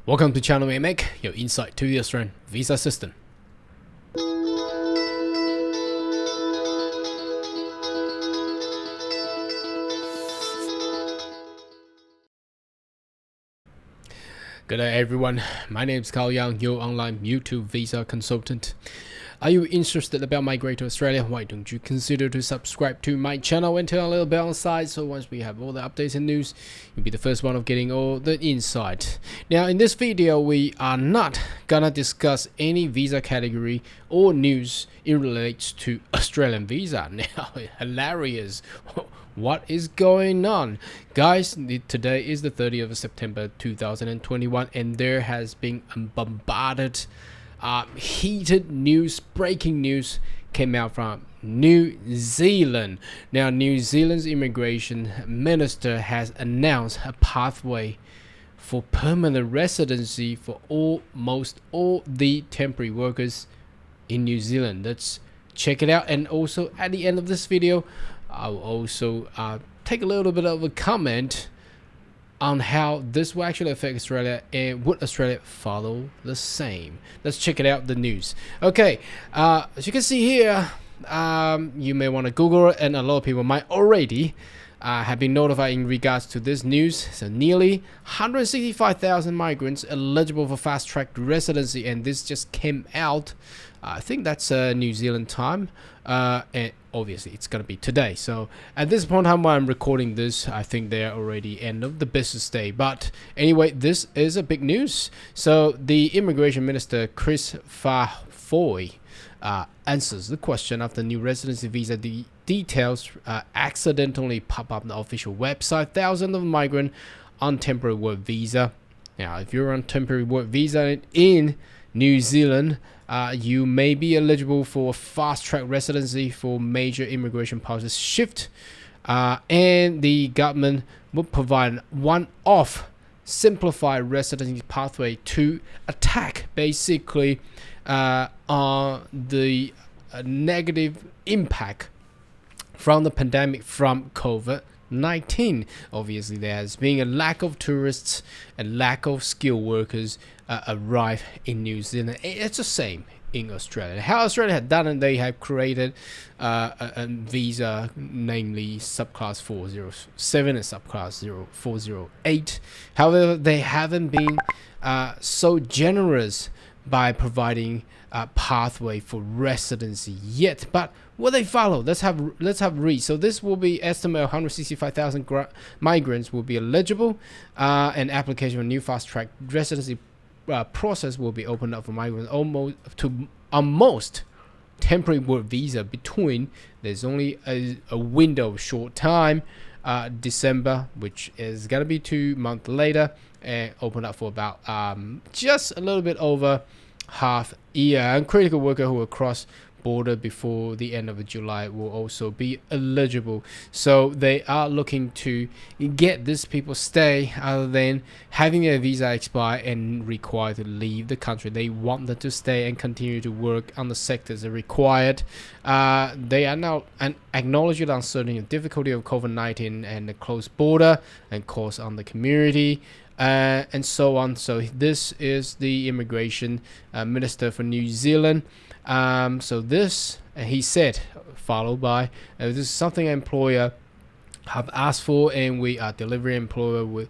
Welcome to channel Make your insight to the Australian visa system. Good day everyone, my name is Carl Young, your online YouTube visa consultant. Are you interested about migrating to Australia? Why don't you consider to subscribe to my channel and turn a little bell on the side, so once we have all the updates and news, you'll be the first one of getting all the insight. Now in this video, we are not gonna discuss any visa category or news it relates to Australian visa. Now, hilarious. What is going on, guys? Today is the 30th of September 2021 and there has been bombarded heated news, breaking news came out from New Zealand. Now, New Zealand's immigration minister has announced a pathway for permanent residency for almost all the temporary workers in New Zealand. Let's check it out, and also at the end of this video I'll also take a little bit of a comment on how this will actually affect Australia, and would Australia follow the same. Let's check it out, the news. Okay, as you can see here, you may want to Google it, and a lot of people might already have been notified in regards to this news. So nearly 165,000 migrants eligible for fast-track residency, and this just came out, I think that's New Zealand time, and obviously it's gonna be today. So at this point in time when I'm recording this, I think they're already end of the business day. But anyway, this is a big news. So the immigration minister Chris Foy answers the question of the new residency visa. The details accidentally pop up on the official website. Thousands of migrants on temporary work visa. Now, if you're on temporary work visa in New Zealand, you may be eligible for fast-track residency for major immigration policy shift, and the government will provide one-off simplified residency pathway to attack basically on the negative impact from the pandemic from COVID-19. Obviously, there has been a lack of tourists and lack of skilled workers arrive in New Zealand. It's the same in Australia. How Australia had done it, they have created a visa, namely subclass 407 and subclass 0408. However, they haven't been so generous by providing a pathway for residency yet. But will they follow? Let's have read. So this will be estimated 165,000 migrants will be eligible. An application for new fast-track residency process will be opened up for migrants almost temporary work visa between. There's only a window of short time, December, which is gonna be 2 months later, and open up for about just a little bit over half year. And critical worker who will cross border before the end of July will also be eligible. So they are looking to get these people stay other than having their visa expire and required to leave the country. They want them to stay and continue to work on the sectors that are required. They are now acknowledging the uncertainty and difficulty of COVID-19 and the closed border and course on the community, and so on. So this is the immigration minister for New Zealand. So this, he said, followed by, this is something an employer have asked for, and we are delivering. Employer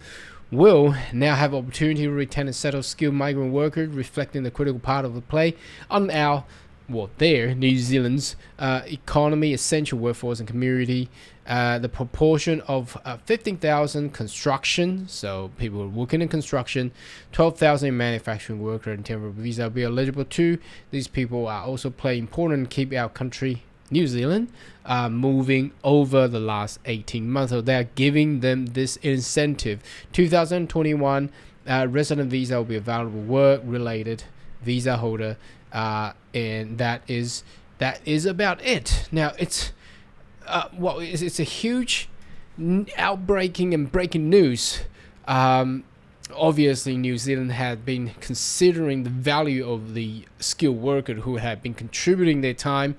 will now have opportunity to retain and settle skilled migrant workers, reflecting the critical part of the play on our New Zealand's economy, essential workforce and community. The proportion of 15,000 construction, so people working in construction, 12,000 in manufacturing worker and temporary visa will be eligible too. These people are also playing important to keep our country, New Zealand, moving over the last 18 months. So they are giving them this incentive. 2021 resident visa will be available work-related visa holder, and that is about it. Now it's it's a huge outbreaking and breaking news. Obviously New Zealand had been considering the value of the skilled worker who had been contributing their time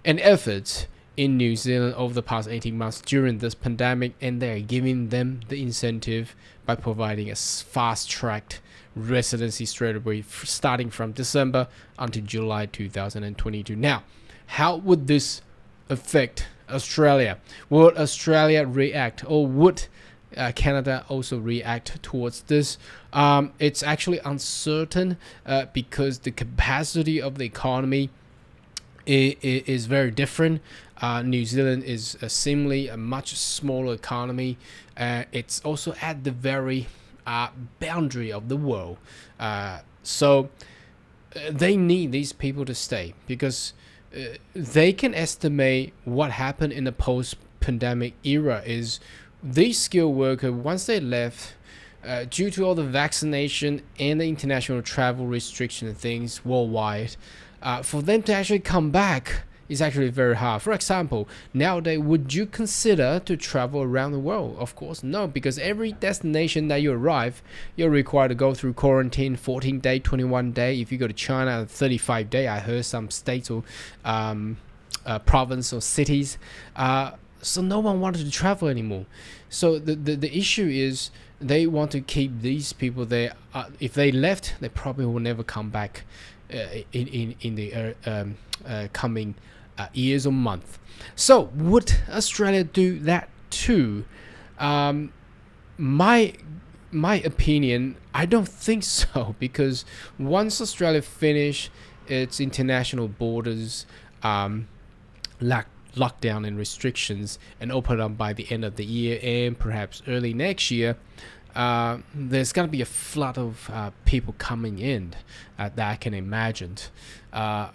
and efforts in New Zealand over the past 18 months during this pandemic, and they're giving them the incentive by providing a fast-tracked residency straight away, starting from December until July 2022. Now, how would this affect Australia? Would Australia react, or would Canada also react towards this? It's actually uncertain because the capacity of the economy is very different. New Zealand is seemingly a much smaller economy. It's also at the very boundary of the world. So they need these people to stay because they can estimate what happened in the post-pandemic era is these skilled workers, once they left, due to all the vaccination and the international travel restriction things worldwide, for them to actually come back is actually very hard. For example, nowadays, would you consider to travel around the world? Of course, no, because every destination that you arrive, you're required to go through quarantine, 14 day, 21 day. If you go to China, 35 day. I heard some states or province or cities. So no one wanted to travel anymore. So the issue is they want to keep these people there. If they left, they probably will never come back in the coming years or months. So would Australia do that too? My opinion, I don't think so, because once Australia finish its international borders lockdown and restrictions and open up by the end of the year and perhaps early next year, there's going to be a flood of people coming in that I can imagine.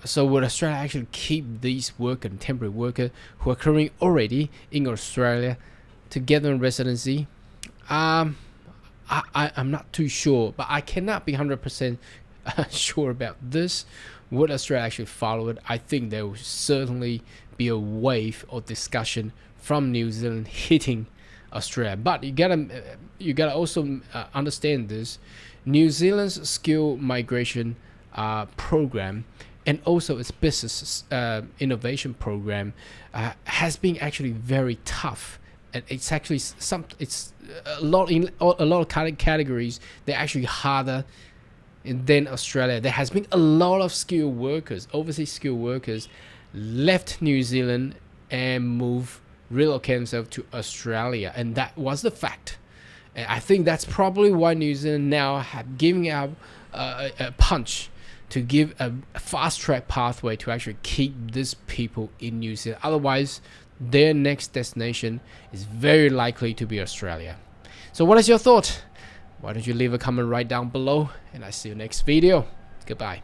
So would Australia actually keep these workers, temporary workers who are currently already in Australia to get them residency? I'm not too sure, but I cannot be 100% sure about this. Would Australia actually follow it? I think there will certainly be a wave of discussion from New Zealand hitting Australia. But you gotta also understand this: New Zealand's skill migration program and also its business innovation program has been actually very tough. And it's actually a lot of categories. They're actually harder than Australia. There has been a lot of skilled workers, overseas skilled workers, left New Zealand and relocate themselves to Australia, and that was the fact. And I think that's probably why New Zealand now have given out a punch to give a fast-track pathway to actually keep these people in New Zealand. Otherwise, their next destination is very likely to be Australia. So what is your thought? Why don't you leave a comment right down below, and I see you next video. Goodbye.